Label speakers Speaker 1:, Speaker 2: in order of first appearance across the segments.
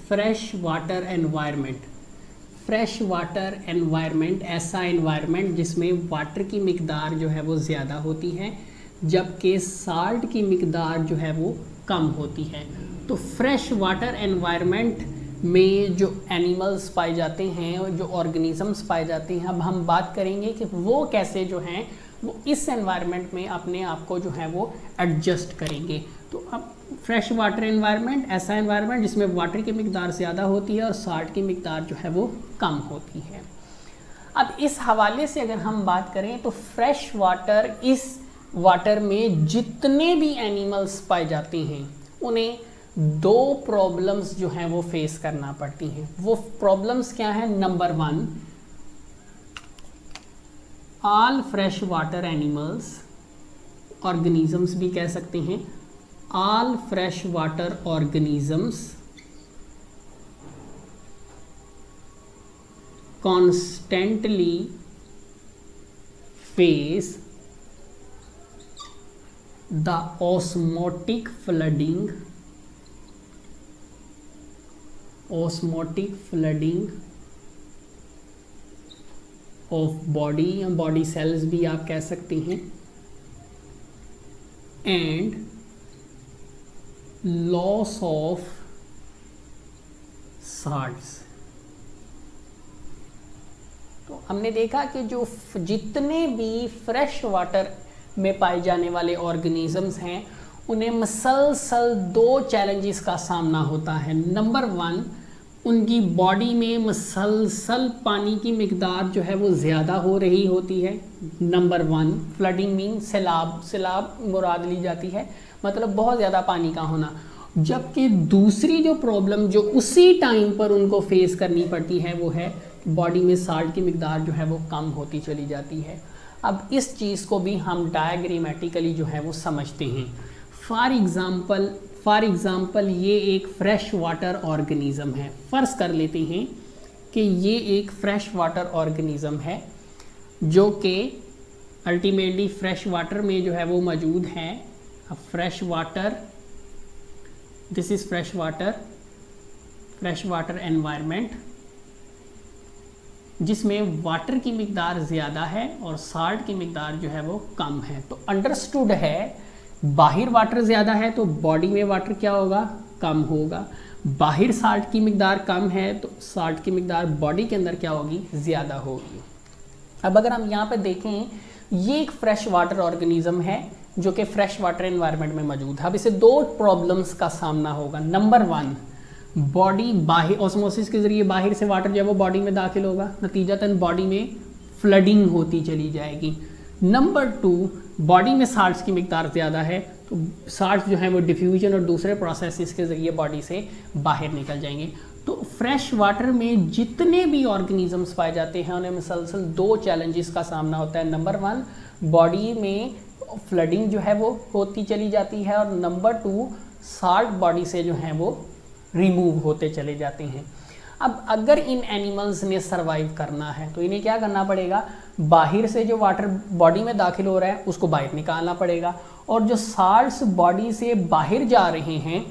Speaker 1: Fresh water environment. Fresh water environment ऐसा environment जिसमें water की मिकदार जो है वो ज़्यादा होती है, जबकि साल्ट की मिकदार जो है वो कम होती है। तो फ्रेश वाटर एनवायरनमेंट में जो एनिमल्स पाए जाते हैं और जो ऑर्गेनिजम्स पाए जाते हैं, अब हम बात करेंगे कि वो कैसे जो हैं वो इस एनवायरनमेंट में अपने आप को जो है वो एडजस्ट करेंगे। तो अब फ्रेश वाटर एनवायरनमेंट ऐसा एनवायरनमेंट जिसमें वाटर की मिकदार ज़्यादा होती है और साल्ट की मिकदार जो है वो कम होती है। अब इस हवाले से अगर हम बात करें तो फ्रेश वाटर, इस वाटर में जितने भी एनिमल्स पाए जाते हैं उन्हें दो प्रॉब्लम्स जो हैं वो फेस करना पड़ती हैं। वो प्रॉब्लम्स क्या हैं? Number 1, all fresh water animals, organisms भी कह सकते हैं, all fresh water organisms constantly face the osmotic flooding of body या बॉडी सेल्स भी आप कह सकते हैं, एंड लॉस ऑफ साल्ट्स। तो हमने देखा कि जो जितने भी फ्रेश वाटर में पाए जाने वाले ऑर्गेनिजम्स हैं उन्हें मसलसल दो चैलेंजेस का सामना होता है। नंबर 1, उनकी बॉडी में मसलसल पानी की मिकदार जो है वो ज़्यादा हो रही होती है। नंबर 1, फ्लडिंग मीन सैलाब मुराद ली जाती है, मतलब बहुत ज़्यादा पानी का होना। जबकि दूसरी जो प्रॉब्लम जो उसी टाइम पर उनको फेस करनी पड़ती है वो है बॉडी में साल्ट की मिकदार जो है वो कम होती चली जाती है। अब इस चीज़ को भी हम डायग्रामेटिकली जो है वो समझते हैं। फॉर एग्ज़ाम्पल ये एक फ्रेश वाटर ऑर्गेनिज़म है। फ़र्ज़ कर लेते हैं कि ये एक फ्रेश वाटर ऑर्गेनिज़म है जो कि अल्टीमेटली फ्रेश वाटर में जो है वो मौजूद है। अब fresh water, this is fresh water environment जिसमें वाटर की मिकदार ज़्यादा है और साल्ट की मिकदार जो है वो कम है। तो अंडरस्टूड है, बाहर वाटर ज़्यादा है तो बॉडी में वाटर क्या होगा? कम होगा। बाहर साल्ट की मिकदार कम है तो साल्ट की मिकदार बॉडी के अंदर क्या होगी? ज़्यादा होगी। अब अगर हम यहाँ पे देखें, ये एक फ्रेश वाटर ऑर्गेनिज़म है जो कि फ्रेश वाटर एनवायरनमेंट में मौजूद है। अब इसे दो प्रॉब्लम्स का सामना होगा। नंबर 1, बॉडी बाहर ऑस्मोसिस के ज़रिए बाहर से वाटर जो है वो बॉडी में दाखिल होगा, नतीजतन बॉडी में फ्लडिंग होती चली जाएगी। नंबर 2, बॉडी में साल्ट्स की मिकदार ज़्यादा है तो साल्ट्स जो है वो डिफ्यूजन और दूसरे प्रोसेसेस के ज़रिए बॉडी से बाहर निकल जाएंगे। तो फ्रेश वाटर में जितने भी ऑर्गेनिजम्स पाए जाते हैं उन्हें मुसलसल दो चैलेंजेस का सामना होता है। नंबर 1, बॉडी में फ्लडिंग जो है वो होती चली जाती है, और नंबर 2, साल्ट बॉडी से जो है वो रिमूव होते चले जाते हैं। अब अगर इन एनिमल्स ने सरवाइव करना है तो इन्हें क्या करना पड़ेगा? बाहर से जो वाटर बॉडी में दाखिल हो रहा है उसको बाहर निकालना पड़ेगा, और जो साल्ट्स बॉडी से बाहर जा रहे हैं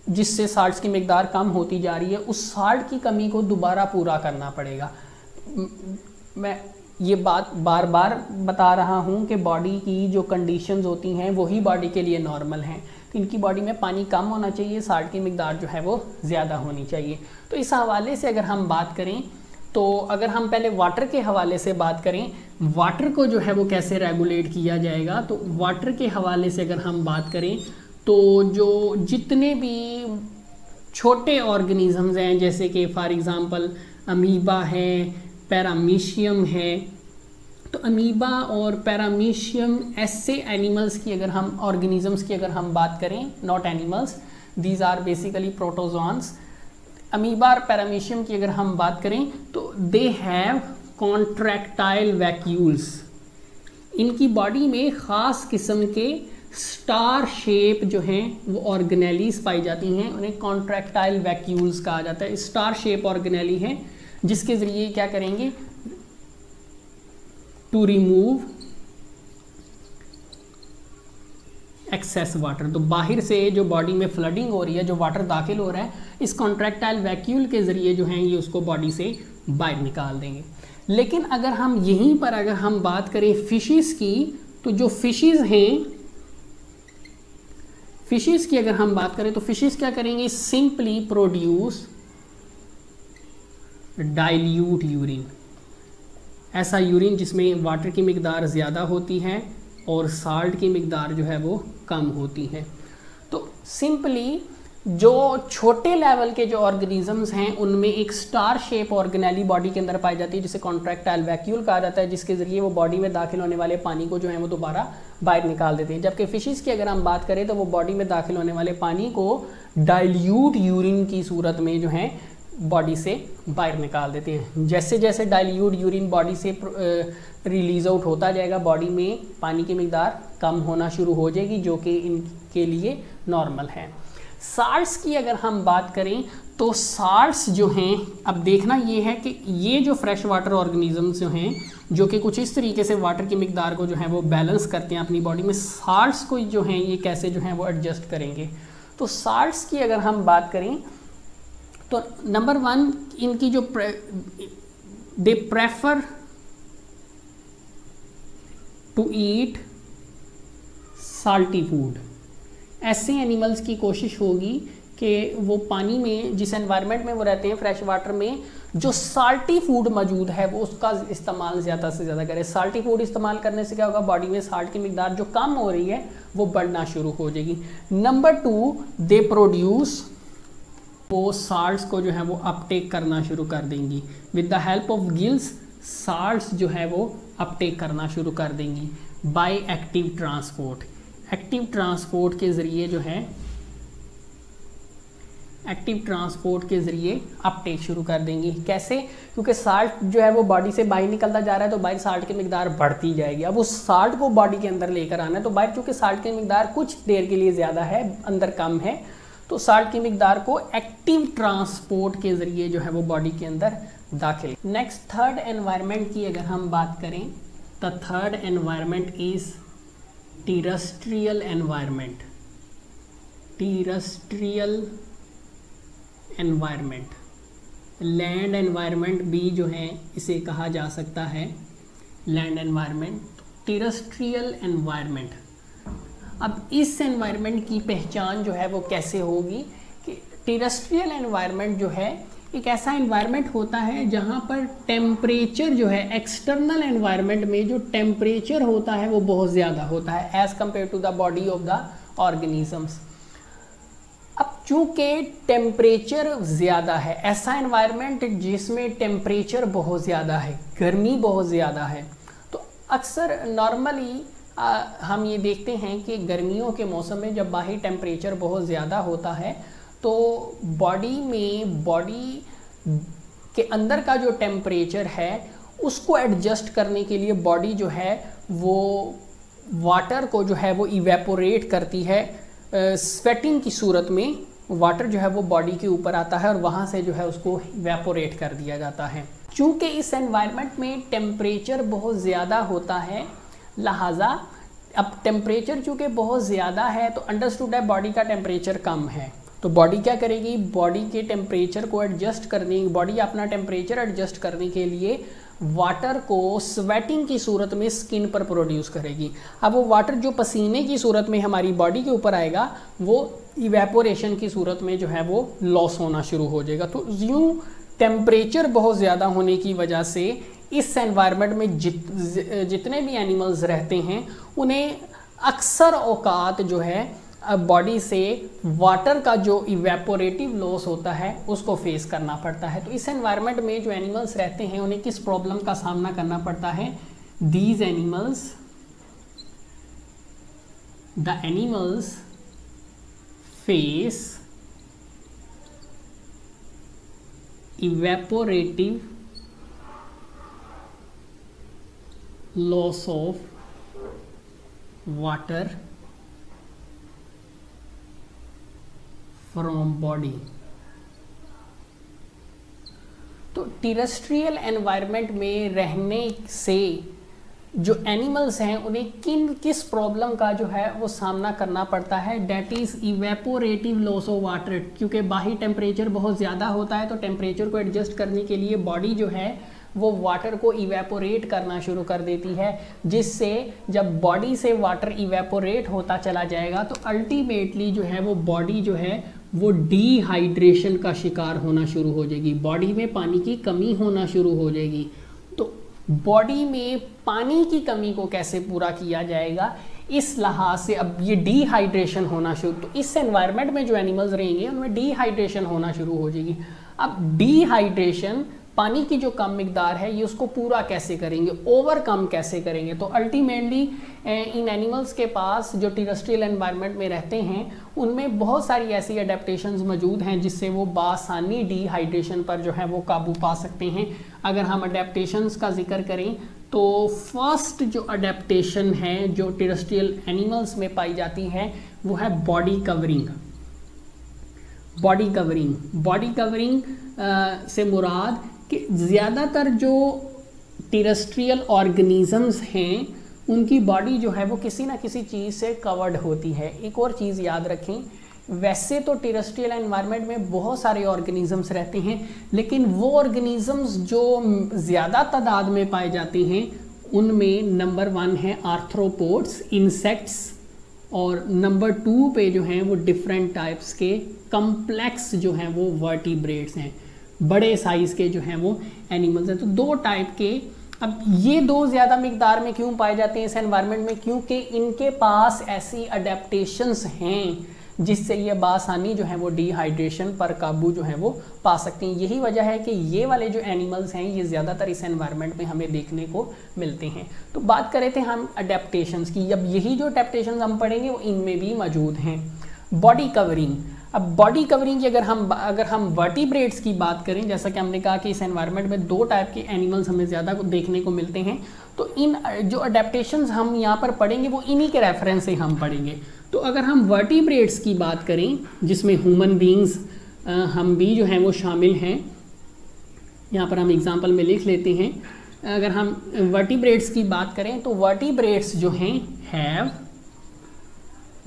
Speaker 1: जिससे साल्ट्स की मिकदार कम होती जा रही है, उस साल्ट की कमी को दोबारा पूरा करना पड़ेगा। मैं ये बात बार बार बता रहा हूँ कि बॉडी की जो कंडीशंस होती हैं वही बॉडी के लिए नॉर्मल हैं। तो इनकी बॉडी में पानी कम होना चाहिए, साल्ट की मिकदार जो है वो ज़्यादा होनी चाहिए। तो इस हवाले से अगर हम बात करें तो अगर हम पहले वाटर के हवाले से बात करें, वाटर को जो है वो कैसे रेगुलेट किया जाएगा, तो वाटर के हवाले से अगर हम बात करें तो जो जितने भी छोटे ऑर्गेनिजम्स हैं जैसे कि फॉर एग्ज़ाम्पल अमीबा है, पैरामीशियम है, तो अमीबा और पैरामीशियम ऐसे एनिमल्स की अगर हम ऑर्गेनिजम्स की अगर हम बात करें, not animals, these are basically protozoans. Amoeba और पैरामीशियम की अगर हम बात करें तो दे हैव कॉन्ट्रैक्टाइल वैक्यूल्स। इनकी बॉडी में ख़ास किस्म के स्टार शेप जो हैं वो ऑर्गेनेलीज पाई जाती हैं, उन्हें कॉन्ट्रैक्टाइल वैक्यूल्स कहा जाता है। स्टार शेप ऑर्गेनेली हैं जिसके ज़रिए क्या करेंगे? To remove excess water. तो बाहर से जो बॉडी में फ्लडिंग हो रही है, जो वाटर दाखिल हो रहा है, इस कॉन्ट्रैक्टाइल वैक्यूल के ज़रिए जो है ये उसको बॉडी से बाहर निकाल देंगे। लेकिन अगर हम यहीं पर अगर हम बात करें फिशेस की, तो जो फिशेस हैं, फिशेस की अगर हम बात करें तो फिशेस क्या करेंगे, सिंपली प्रोड्यूस डाइल्यूट यूरिन, ऐसा यूरिन जिसमें वाटर की मिकदार ज़्यादा होती है और साल्ट की मिकदार जो है वो कम होती है। तो सिंपली जो छोटे लेवल के जो ऑर्गेनिजम्स हैं उनमें एक स्टार शेप ऑर्गेनेली बॉडी के अंदर पाई जाती है, जिसे कॉन्ट्रैक्टाइल वैक्यूल कहा जाता है, जिसके ज़रिए वो बॉडी में दाखिल होने वाले पानी को जो है वो दोबारा बाहर निकाल देते हैं। जबकि फिशेस की अगर हम बात करें तो वो बॉडी में दाखिल होने वाले पानी को डाइल्यूट यूरिन की सूरत में जो है बॉडी से बाहर निकाल देते हैं। जैसे जैसे डाइल्यूट यूरिन बॉडी से रिलीज आउट होता जाएगा, बॉडी में पानी की मिकदार कम होना शुरू हो जाएगी, जो कि इनके लिए नॉर्मल है। साल्ट्स की अगर हम बात करें तो साल्ट्स जो हैं, अब देखना ये है कि ये जो फ्रेश वाटर ऑर्गेनिजम्स जो हैं, जो कि कुछ इस तरीके से वाटर की मिकदार को जो है वो बैलेंस करते हैं अपनी बॉडी में, साल्ट्स को जो हैं ये कैसे जो हैं वो एडजस्ट करेंगे। तो साल्ट्स की अगर हम बात करें तो नंबर 1 इनकी जो they prefer to eat salty food. ऐसे एनिमल्स की कोशिश होगी कि वो पानी में, जिस एनवायरनमेंट में वो रहते हैं फ्रेश वाटर में, जो साल्टी फूड मौजूद है वो उसका इस्तेमाल ज़्यादा से ज़्यादा करें। साल्टी फूड इस्तेमाल करने से क्या होगा, बॉडी में साल्ट की मिकदार जो कम हो रही है वो बढ़ना शुरू हो जाएगी। नंबर 2 दे प्रोड्यूस, वो साल्ट्स को जो है वो अपटेक करना शुरू कर देंगी। With the help of gills salts जो है वो अपटेक करना शुरू कर देंगी by active transport. Active transport के ज़रिए जो है, एक्टिव ट्रांसपोर्ट के ज़रिए अपटेक शुरू कर देंगी। कैसे? क्योंकि साल्ट जो है वो बॉडी से बाहर निकलता जा रहा है, तो बाहर साल्ट की मिकदार बढ़ती जाएगी। अब उस साल्ट को बॉडी के अंदर लेकर आना है, तो बाहर चूँकि साल्ट की मिकदार कुछ देर के लिए ज़्यादा है, अंदर कम है, तो साल्ट की मिकदार को एक्टिव ट्रांसपोर्ट के ज़रिए जो है वो बॉडी के अंदर दाखिल। नेक्स्ट थर्ड एनवायरनमेंट की अगर हम बात करें, तो third environment is terrestrial environment. Terrestrial environment, land environment भी जो है इसे कहा जा सकता है लैंड एनवायरनमेंट। टेरेस्ट्रियल एनवायरनमेंट, अब इस एनवायरनमेंट की पहचान जो है वो कैसे होगी कि टेरेस्ट्रियल एनवायरनमेंट जो है एक ऐसा एनवायरनमेंट होता है जहाँ पर टेम्परेचर जो है, एक्सटर्नल एनवायरनमेंट में जो टेम्परेचर होता है वो बहुत ज़्यादा होता है as compare to the body of the organisms. अब चूँकि टेम्परेचर ज़्यादा है, ऐसा एनवायरनमेंट जिसमें टेम्परेचर बहुत ज़्यादा है, गर्मी बहुत ज़्यादा है, तो अक्सर नॉर्मली हम ये देखते हैं कि गर्मियों के मौसम में जब बाहरी टेम्परेचर बहुत ज़्यादा होता है तो बॉडी में, बॉडी के अंदर का जो टेम्परेचर है उसको एडजस्ट करने के लिए बॉडी जो है वो वाटर को जो है वो इवेपोरेट करती है। स्वेटिंग की सूरत में वाटर जो है वो बॉडी के ऊपर आता है और वहाँ से जो है उसको इवेपोरेट कर दिया जाता है। चूँकि इस एनवायरनमेंट में टेम्परेचर बहुत ज़्यादा होता है, लिहाजा अब टेम्परेचर चूँकि बहुत ज़्यादा है तो अंडरस्टूड है बॉडी का टेम्परेचर कम है, तो बॉडी क्या करेगी, बॉडी के टेम्परेचर को एडजस्ट करने, बॉडी अपना टेम्परेचर एडजस्ट करने के लिए वाटर को स्वेटिंग की सूरत में स्किन पर प्रोड्यूस करेगी। अब वो वाटर जो पसीने की सूरत में हमारी बॉडी के ऊपर आएगा वो इवेपोरेशन की सूरत में जो है वो लॉस होना शुरू हो जाएगा। तो यूँ टेम्परेचर बहुत ज़्यादा होने की वजह से इस एनवायरनमेंट में जितने भी एनिमल्स रहते हैं उन्हें अक्सर औकात जो है बॉडी से वाटर का जो इवेपोरेटिव लॉस होता है उसको फेस करना पड़ता है। तो इस एनवायरनमेंट में जो एनिमल्स रहते हैं उन्हें किस प्रॉब्लम का सामना करना पड़ता है, these animals, the animals face evaporative loss of water from body. तो टेरेस्ट्रियल एनवायरनमेंट में रहने से जो एनिमल्स हैं उन्हें किस प्रॉब्लम का जो है वो सामना करना पड़ता है, that is evaporative loss of water. क्योंकि बाहरी टेम्परेचर बहुत ज़्यादा होता है तो टेम्परेचर को एडजस्ट करने के लिए बॉडी जो है वो वाटर को इवेपोरेट करना शुरू कर देती है, जिससे जब बॉडी से वाटर इवेपोरेट होता चला जाएगा तो अल्टीमेटली जो है वो बॉडी जो है वो डिहाइड्रेशन का शिकार होना शुरू हो जाएगी, बॉडी में पानी की कमी होना शुरू हो जाएगी। तो बॉडी में पानी की कमी को कैसे पूरा किया जाएगा, इस लिहाज से अब ये डिहाइड्रेशन होना शुरू, तो इस एनवायरनमेंट में जो एनिमल्स रहेंगे उनमें डिहाइड्रेशन होना शुरू हो जाएगी। अब डिहाइड्रेशन, पानी की जो कम मिकदार है, ये उसको पूरा कैसे करेंगे, ओवरकम कैसे करेंगे। तो अल्टीमेटली इन एनिमल्स के पास जो टेरेस्ट्रियल एनवायरनमेंट में रहते हैं उनमें बहुत सारी ऐसी अडेप्टेशंस मौजूद हैं जिससे वो बासानी डिहाइड्रेशन पर जो है वो काबू पा सकते हैं। अगर हम अडेप्टेशंस का जिक्र करें तो फर्स्ट जो अडेप्टेशन है जो टेरेस्ट्रियल एनिमल्स में पाई जाती है वो है body covering. Body covering, body covering से मुराद कि ज़्यादातर जो टेरेस्ट्रियल ऑर्गेनिजम्स हैं उनकी बॉडी जो है वो किसी ना किसी चीज़ से कवर्ड होती है। एक और चीज़ याद रखें, वैसे तो टेरेस्ट्रियल एनवायरनमेंट में बहुत सारे ऑर्गेनिजम्स रहते हैं, लेकिन वो ऑर्गेनिजम्स जो ज़्यादा तादाद में पाए जाते हैं उनमें नंबर 1 है आर्थ्रोपोड्स, इंसेक्ट्स, और नंबर 2 पे जो हैं वो डिफरेंट टाइप्स के कम्प्लेक्स जो हैं वो वर्टिब्रेट्स हैं, बड़े साइज़ के जो हैं वो एनिमल्स हैं। तो 2 टाइप के, अब ये 2 ज़्यादा मिकदार में क्यों पाए जाते हैं इस एनवायरनमेंट में, क्योंकि इनके पास ऐसी अडेप्टेशंस हैं जिससे ये बासानी जो है वो डिहाइड्रेशन पर काबू जो है वो पा सकते हैं। यही वजह है कि ये वाले जो एनिमल्स हैं ये ज़्यादातर इस एनवायरनमेंट में हमें देखने को मिलते हैं। तो बात कर रहे थे हम अडेप्टेशंस की, अब यही जो अडेप्टेशंस हम पढ़ेंगे वो इनमें भी मौजूद हैं। बॉडी कवरिंग, अब बॉडी कवरिंग की अगर हम वर्टिब्रेट्स की बात करें, जैसा कि हमने कहा कि इस एनवायरनमेंट में 2 टाइप के एनिमल्स हमें ज़्यादा देखने को मिलते हैं, तो इन जो अडेप्टेशंस हम यहाँ पर पढ़ेंगे वो इन्हीं के रेफरेंस से हम पढ़ेंगे। तो अगर हम वर्टिब्रेट्स की बात करें जिसमें ह्यूमन बींग्स हम भी जो हैं वो शामिल हैं, यहाँ पर हम एग्जांपल में लिख लेते हैं। अगर हम वर्टिब्रेट्स की बात करें तो वर्टिब्रेट्स जो हैं have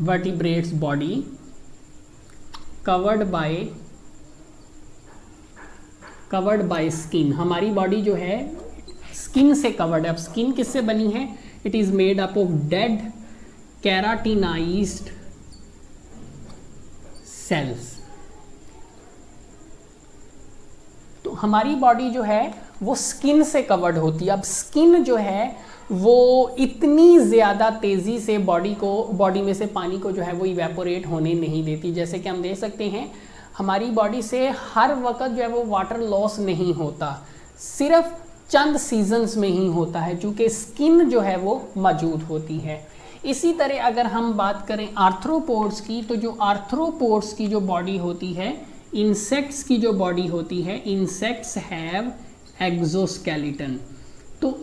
Speaker 1: vertebrates body covered by skin. हमारी बॉडी जो है स्किन से कवर्ड है। अब स्किन किससे बनी है, it is made up of dead keratinized cells. तो हमारी बॉडी जो है वो स्किन से कवर्ड होती है। अब स्किन जो है वो इतनी ज़्यादा तेज़ी से बॉडी में से पानी को जो है वो इवेपोरेट होने नहीं देती। जैसे कि हम देख सकते हैं हमारी बॉडी से हर वक्त जो है वो वाटर लॉस नहीं होता, सिर्फ चंद सीजन्स में ही होता है चूँकि स्किन जो है वो मौजूद होती है। इसी तरह अगर हम बात करें आर्थ्रोपोड्स की, तो जो आर्थ्रोपोड्स की जो बॉडी होती है, इंसेक्ट्स की जो बॉडी होती है, इंसेक्ट्स हैव एक्सोस्केलेटन। तो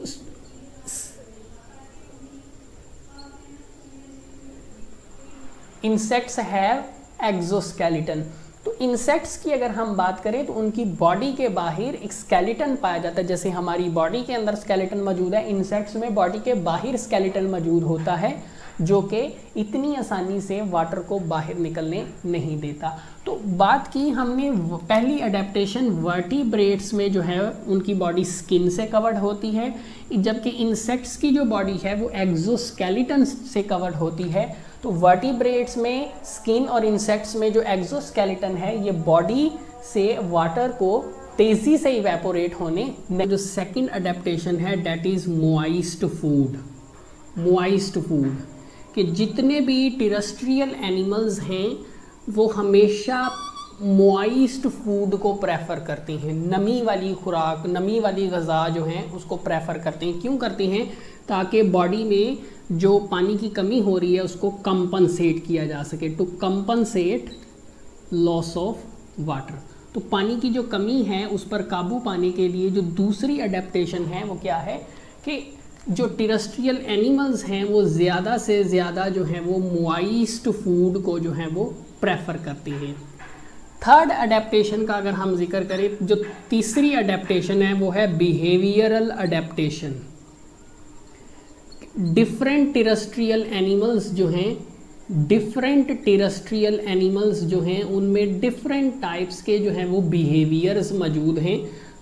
Speaker 1: इंसेक्ट्स हैव एक्सोस्केलेटन। तो इंसेक्ट्स की अगर हम बात करें तो उनकी बॉडी के बाहर एक स्केलेटन पाया जाता है। जैसे हमारी बॉडी के अंदर स्केलेटन मौजूद है, इंसेक्ट्स में बॉडी के बाहर स्केलेटन मौजूद होता है जो कि इतनी आसानी से वाटर को बाहर निकलने नहीं देता। तो बात की हमने पहली अडेप्टेशन वर्टिब्रेट्स में जो है उनकी बॉडी स्किन से कवर्ड होती है, जबकि इंसेक्ट्स की जो बॉडी है वो एक्सोस्केलेटन से कवर्ड होती है। तो वर्टिब्रेट्स में स्किन और इंसेक्ट्स में जो एक्सोस्केलेटन है ये बॉडी से वाटर को तेज़ी से इवेपोरेट होने। जो सेकंड अडेप्टेशन है that is moist food. Moist food कि जितने भी टेरेस्ट्रियल एनिमल्स हैं वो हमेशा मोइस्ट फूड को प्रेफर करते हैं। नमी वाली खुराक, नमी वाली ग़िज़ा जो हैं उसको प्रेफर करते हैं। क्यों करते हैं, ताकि बॉडी में जो पानी की कमी हो रही है उसको कंपनसेट किया जा सके, to compensate loss of water. तो पानी की जो कमी है उस पर काबू पाने के लिए जो दूसरी अडेप्टेशन है वो क्या है कि जो टेरेस्ट्रियल एनिमल्स हैं वो ज़्यादा से ज़्यादा जो है वो मोइस्ट फूड को जो है वो प्रेफर करते हैं। थर्ड अडेप्टेशन का अगर हम जिक्र करें, जो तीसरी अडेप्टेशन है वो है behavioural adaptation. Different terrestrial animals जो हैं, डिफरेंट टेरेस्ट्रियल एनिमल्स जो हैं उनमें डिफरेंट टाइप्स के जो हैं वो बिहेवियर्स मौजूद हैं।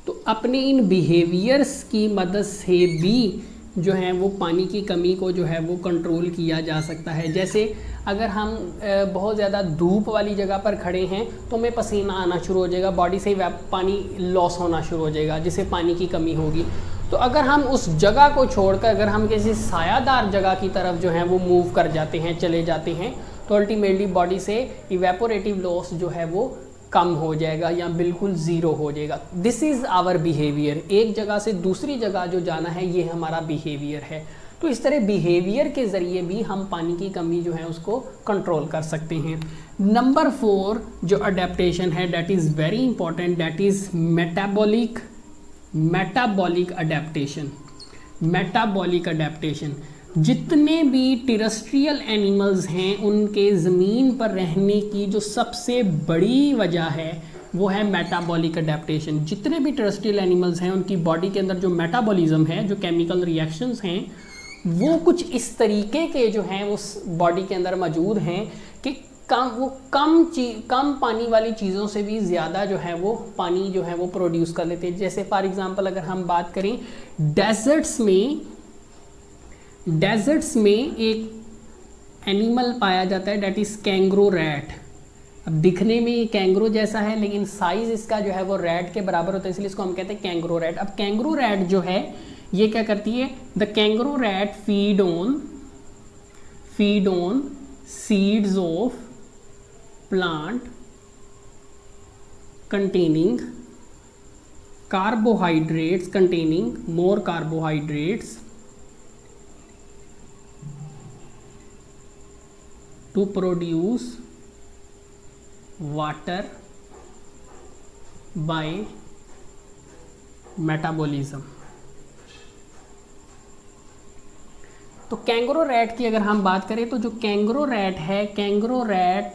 Speaker 1: तो अपने इन बिहेवियर्स की मदद से भी जो है वो पानी की कमी को जो है वो कंट्रोल किया जा सकता है। जैसे अगर हम बहुत ज़्यादा धूप वाली जगह पर खड़े हैं तो हमें पसीना आना शुरू हो जाएगा, बॉडी से पानी लॉस होना शुरू हो जाएगा, जिससे पानी की कमी होगी। तो अगर हम उस जगह को छोड़कर अगर हम किसी सायादार जगह की तरफ जो है वो मूव कर जाते हैं, चले जाते हैं, तो अल्टीमेटली बॉडी से इवेपोरेटिव लॉस जो है वो कम हो जाएगा या बिल्कुल ज़ीरो हो जाएगा। This is our behaviour. एक जगह से दूसरी जगह जो जाना है ये हमारा बिहेवियर है। तो इस तरह बिहेवियर के ज़रिए भी हम पानी की कमी जो है उसको कंट्रोल कर सकते हैं। नंबर 4 जो अडेप्टेशन है that is very important, that is metabolic adaptation. Metabolic adaptation, जितने भी टेरेस्ट्रियल एनिमल्स हैं उनके ज़मीन पर रहने की जो सबसे बड़ी वजह है वो है मेटाबॉलिक अडेप्टेशन। जितने भी टेरेस्ट्रियल एनिमल्स हैं उनकी बॉडी के अंदर जो मेटाबॉलिज्म है, जो केमिकल रिएक्शंस हैं, वो कुछ इस तरीके के जो हैं वो बॉडी के अंदर मौजूद हैं कि कम पानी वाली चीज़ों से भी ज़्यादा जो है वो पानी जो है वो प्रोड्यूस कर लेते हैं। जैसे फॉर एग्जांपल अगर हम बात करें डेजर्ट्स में एक एनिमल पाया जाता है दैट इज़ कैंगरो रैट। अब दिखने में ये कैंगरो जैसा है लेकिन साइज़ इसका जो है वो रैट के बराबर होता है, इसलिए इसको हम कहते हैं कैंगरो रैट। अब कैंगरो रैट जो है ये क्या करती है, the kangaroo rat feed on seeds of plant containing more carbohydrates to produce water by metabolism। तो कैंगरो रैट की अगर हम बात करें तो जो कैंगरो रैट है, कैंगरो रैट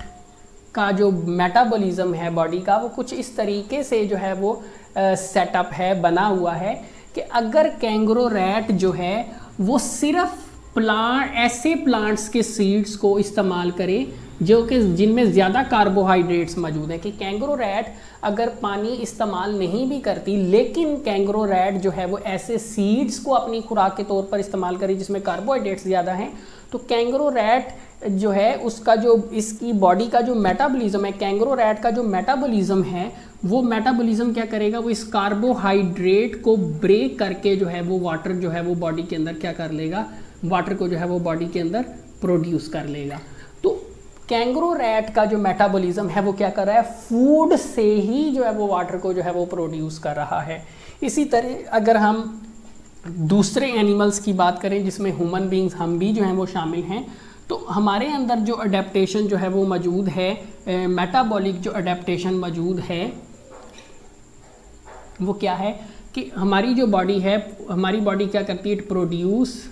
Speaker 1: का जो मेटाबॉलिज्म है बॉडी का वो कुछ इस तरीके से जो है वो सेटअप है, बना हुआ है कि अगर कैंगरो रैट जो है वो सिर्फ ऐसे प्लांट्स के सीड्स को इस्तेमाल करे जो कि जिनमें ज़्यादा कार्बोहाइड्रेट्स मौजूद हैं, कि कैंगरो रैट अगर पानी इस्तेमाल नहीं भी करती लेकिन कैंगरो रैट जो है वो ऐसे सीड्स को अपनी खुराक के तौर पर इस्तेमाल करे जिसमें कार्बोहाइड्रेट्स ज़्यादा हैं, तो कैंगरो रैट जो है उसका जो इसकी बॉडी का जो मेटाबॉलिज्म है, कैंगरो रैट का जो मेटाबॉलिज्म है वो मेटाबॉलिज्म क्या करेगा, वो इस कार्बोहाइड्रेट को ब्रेक करके जो है वो वाटर जो है वो बॉडी के अंदर क्या कर लेगा, वाटर को जो है वो बॉडी के अंदर प्रोड्यूस कर लेगा। तो कैंगरो रैट का जो मेटाबॉलिज्म है वो क्या कर रहा है, फूड से ही जो है वो वाटर को जो है वो प्रोड्यूस कर रहा है। इसी तरह अगर हम दूसरे एनिमल्स की बात करें जिसमें ह्यूमन बींग्स हम भी जो हैं वो शामिल हैं, तो हमारे अंदर जो अडेप्टेशन जो है वो मौजूद है, मेटाबॉलिक जो अडेप्टेशन मौजूद है वो क्या है कि हमारी जो बॉडी है, हमारी बॉडी क्या करती है, इट प्रोड्यूस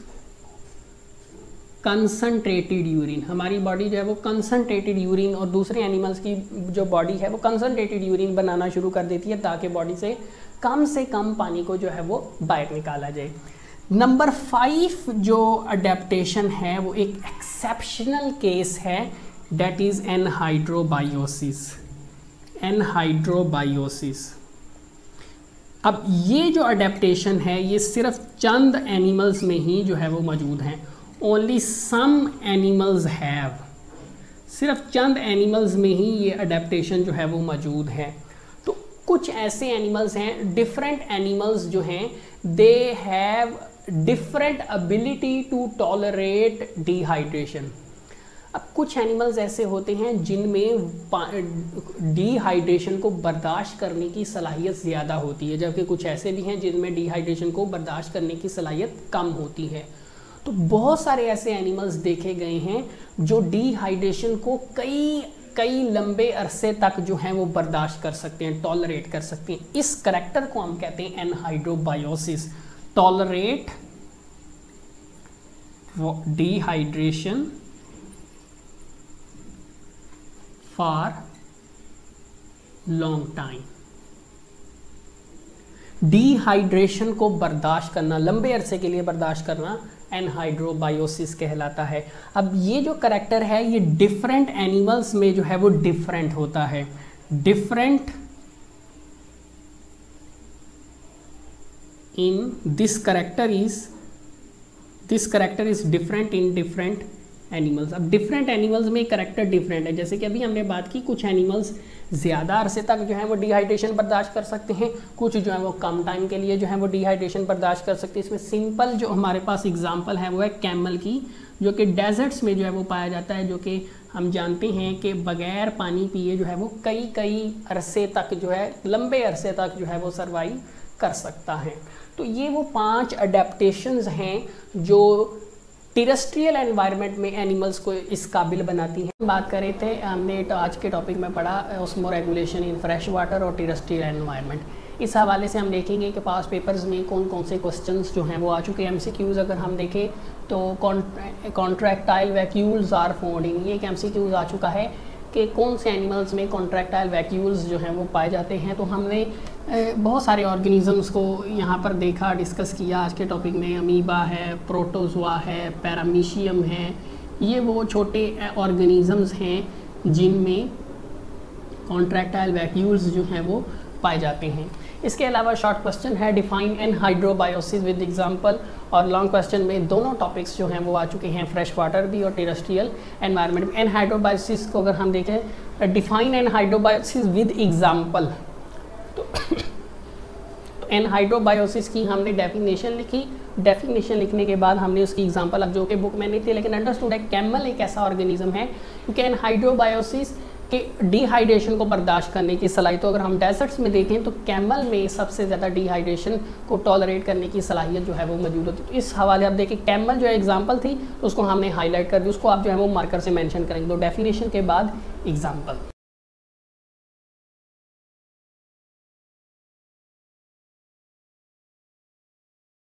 Speaker 1: कंसनट्रेटेड यूरिन। हमारी बॉडी जो है वो कंसनट्रेटेड यूरिन, और दूसरे एनिमल्स की जो बॉडी है वो कंसनट्रेटेड यूरिन बनाना शुरू कर देती है ताकि बॉडी से कम पानी को जो है वो बाहर निकाला जाए। नंबर 5 जो अडेप्टेशन है वो एक एक्सेप्शनल केस है, दैट इज़ एनहाइड्रोबायोसिस। अब ये जो अडेप्टेशन है ये सिर्फ चंद एनिमल्स में ही जो है वो मौजूद हैं, ओनली सम एनिमल्स हैव, सिर्फ चंद एनिमल्स में ही ये अडेप्टेशन जो है वो मौजूद है। तो कुछ ऐसे एनिमल्स हैं, डिफरेंट एनिमल्स जो हैं they have different ability to tolerate dehydration. अब कुछ एनिमल्स ऐसे होते हैं जिनमें डिहाइड्रेशन को बर्दाश्त करने की सलाहियत ज़्यादा होती है, जबकि कुछ ऐसे भी हैं जिनमें डिहाइड्रेशन को बर्दाश्त करने की सलाहियत कम होती है। तो बहुत सारे ऐसे एनिमल्स देखे गए हैं जो डिहाइड्रेशन को कई लंबे अरसे तक जो हैं वो बर्दाश्त कर सकते हैं, टॉलरेट कर सकते हैं। इस करैक्टर को हम कहते हैं anhydrobiosis, tolerate dehydration for long time. Dehydration को बर्दाश्त करना, लंबे अरसे के लिए बर्दाश्त करना एनहाइड्रोबायोसिस कहलाता है। अब ये जो करैक्टर है ये डिफरेंट एनिमल्स में जो है वो डिफरेंट होता है। Different in this character is different in different animals. अब डिफरेंट एनिमल्स में करैक्टर डिफरेंट है। जैसे कि अभी हमने बात की, कुछ एनिमल्स ज़्यादा अरसे तक जो है वो डिहाइड्रेशन बर्दाश्त कर सकते हैं, कुछ जो है वो कम टाइम के लिए जो है वो डिहाइड्रेशन बर्दाश्त कर सकते हैं। इसमें सिंपल जो हमारे पास एग्जांपल है वो है कैमल की, जो कि डेजर्ट्स में जो है वो पाया जाता है, जो कि हम जानते हैं कि बगैर पानी पिए जो है वो कई अरसे तक जो है, लंबे अरसे तक जो है वो सर्वाइव कर सकता है। तो ये वो 5 अडेप्टेशंस हैं जो टेरेस्ट्रियल एनवायरनमेंट में एनिमल्स को इस काबिल बनाती हैं। बात कर रहे थे, हमने आज के टॉपिक में पढ़ा ऑस्मोरेगुलेशन इन फ्रेश वाटर और टेरेस्ट्रियल एनवायरनमेंट। इस हवाले से हम देखेंगे कि पास पेपर्स में कौन कौन से क्वेश्चंस जो हैं वो आ चुके हैं। एमसीक्यूज़ अगर हम देखें तो contractile vacuoles are found in, ये एक एमसीक्यूज़ आ चुका है कि कौन से एनिमल्स में कॉन्ट्रैक्टाइल वैक्यूल्स जो हैं वो पाए जाते हैं। तो हमने बहुत सारे ऑर्गेनिजम्स को यहाँ पर देखा, डिस्कस किया आज के टॉपिक में। अमीबा है, प्रोटोजोआ है, पैरामीशियम है, ये वो छोटे ऑर्गेनिजम्स हैं जिनमें कॉन्ट्रैक्टाइल वैक्यूल्स जो हैं वो पाए जाते हैं। इसके अलावा शॉर्ट क्वेश्चन है डिफाइन एनहाइड्रोबायोसिस विद एग्जांपल, और लॉन्ग क्वेश्चन में दोनों टॉपिक्स जो हैं वो आ चुके हैं, फ्रेश वाटर भी और टेरेस्ट्रियल एनवायरनमेंट में। एनहाइड्रोबायोसिस को अगर हम देखें, डिफाइन एनहाइड्रोबायोसिस विद एग्जांपल, तो एनहाइड्रोबायोसिस की हमने डेफिनेशन लिखी। डेफिनेशन लिखने के बाद हमने उसकी एग्जांपल, अब जो कि बुक में नहीं थी लेकिन अंडरस्टूड है, कैमल एक ऐसा ऑर्गेनिज्म है क्योंकि एनहाइड्रोबायोसिस के डिहाइड्रेशन को बर्दाश्त करने की सलाहियत, तो अगर हम डेजर्ट्स में देखें तो कैमल में सबसे ज़्यादा डिहाइड्रेशन को टॉलरेट करने की सलाहियत जो है वो मौजूद होती है। तो इस हवाले आप देखें, कैमल जो है एग्जांपल थी, उसको हमने हाईलाइट कर दी, उसको आप जो है वो मार्कर से मेंशन करेंगे। तो डेफिनेशन के बाद एग्जांपल।